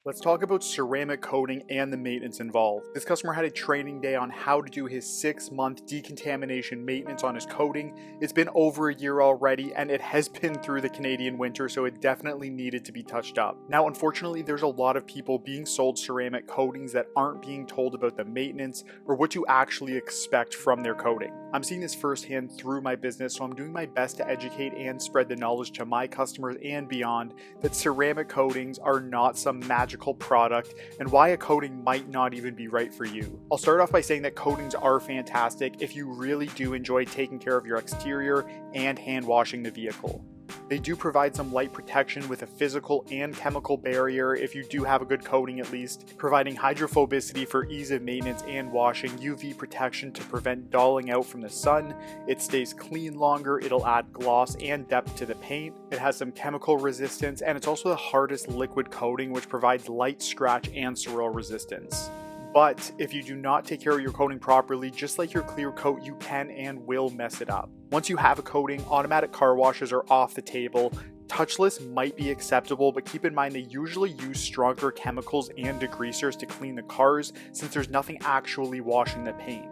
Let's talk about ceramic coating and the maintenance involved. This customer had a training day on how to do his 6-month decontamination maintenance on his coating. It's been over a year already and it has been through the Canadian winter, so it definitely needed to be touched up. Now, unfortunately, there's a lot of people being sold ceramic coatings that aren't being told about the maintenance or what to actually expect from their coating. I'm seeing this firsthand through my business, so I'm doing my best to educate and spread the knowledge to my customers and beyond that ceramic coatings are not some magical product and why a coating might not even be right for you. I'll start off by saying that coatings are fantastic if you really do enjoy taking care of your exterior and hand washing the vehicle. They do provide some light protection with a physical and chemical barrier if you do have a good coating at least, providing hydrophobicity for ease of maintenance and washing, UV protection to prevent dulling out from the sun, it stays clean longer, it'll add gloss and depth to the paint, it has some chemical resistance, and it's also the hardest liquid coating which provides light scratch and swirl resistance. But if you do not take care of your coating properly, just like your clear coat, you can and will mess it up. Once you have a coating, automatic car washes are off the table. Touchless might be acceptable, but keep in mind they usually use stronger chemicals and degreasers to clean the cars since there's nothing actually washing the paint.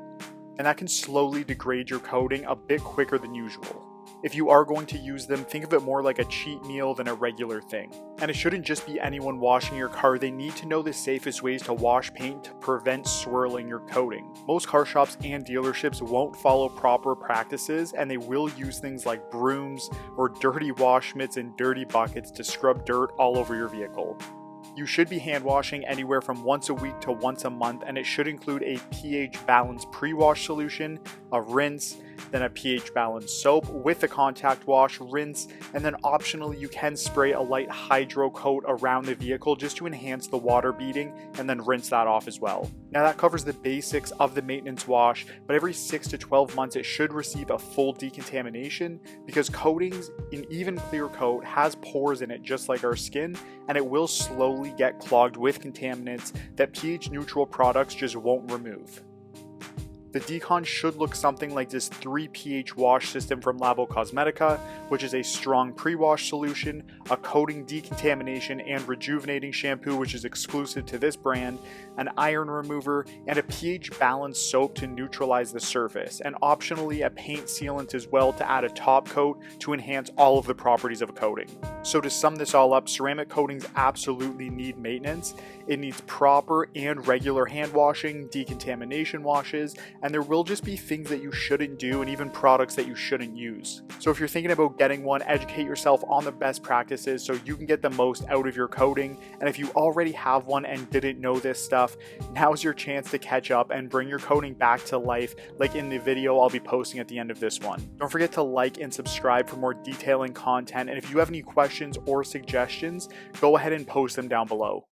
And that can slowly degrade your coating a bit quicker than usual. If you are going to use them, think of it more like a cheat meal than a regular thing. And it shouldn't just be anyone washing your car, they need to know the safest ways to wash paint to prevent swirling your coating. Most car shops and dealerships won't follow proper practices and they will use things like brooms or dirty wash mitts and dirty buckets to scrub dirt all over your vehicle. You should be hand washing anywhere from once a week to once a month, and it should include a pH balanced pre-wash solution, a rinse, then a pH balanced soap with a contact wash, rinse, and then optionally you can spray a light hydro coat around the vehicle just to enhance the water beading and then rinse that off as well. Now that covers the basics of the maintenance wash, but every 6 to 12 months it should receive a full decontamination because coatings, an even clear coat, has pores in it just like our skin, and it will slowly get clogged with contaminants that pH neutral products just won't remove. The decon should look something like this 3 pH wash system from Labo Cosmetica, which is a strong pre-wash solution, a coating decontamination and rejuvenating shampoo which is exclusive to this brand, an iron remover, and a pH balanced soap to neutralize the surface, and optionally a paint sealant as well to add a top coat to enhance all of the properties of a coating. So to sum this all up, ceramic coatings absolutely need maintenance. It needs proper and regular hand washing, decontamination washes, and there will just be things that you shouldn't do and even products that you shouldn't use. So if you're thinking about getting one, educate yourself on the best practices so you can get the most out of your coating. And if you already have one and didn't know this stuff, now's your chance to catch up and bring your coating back to life like in the video I'll be posting at the end of this one. Don't forget to like and subscribe for more detailing content, and if you have any questions or suggestions, go ahead and post them down below.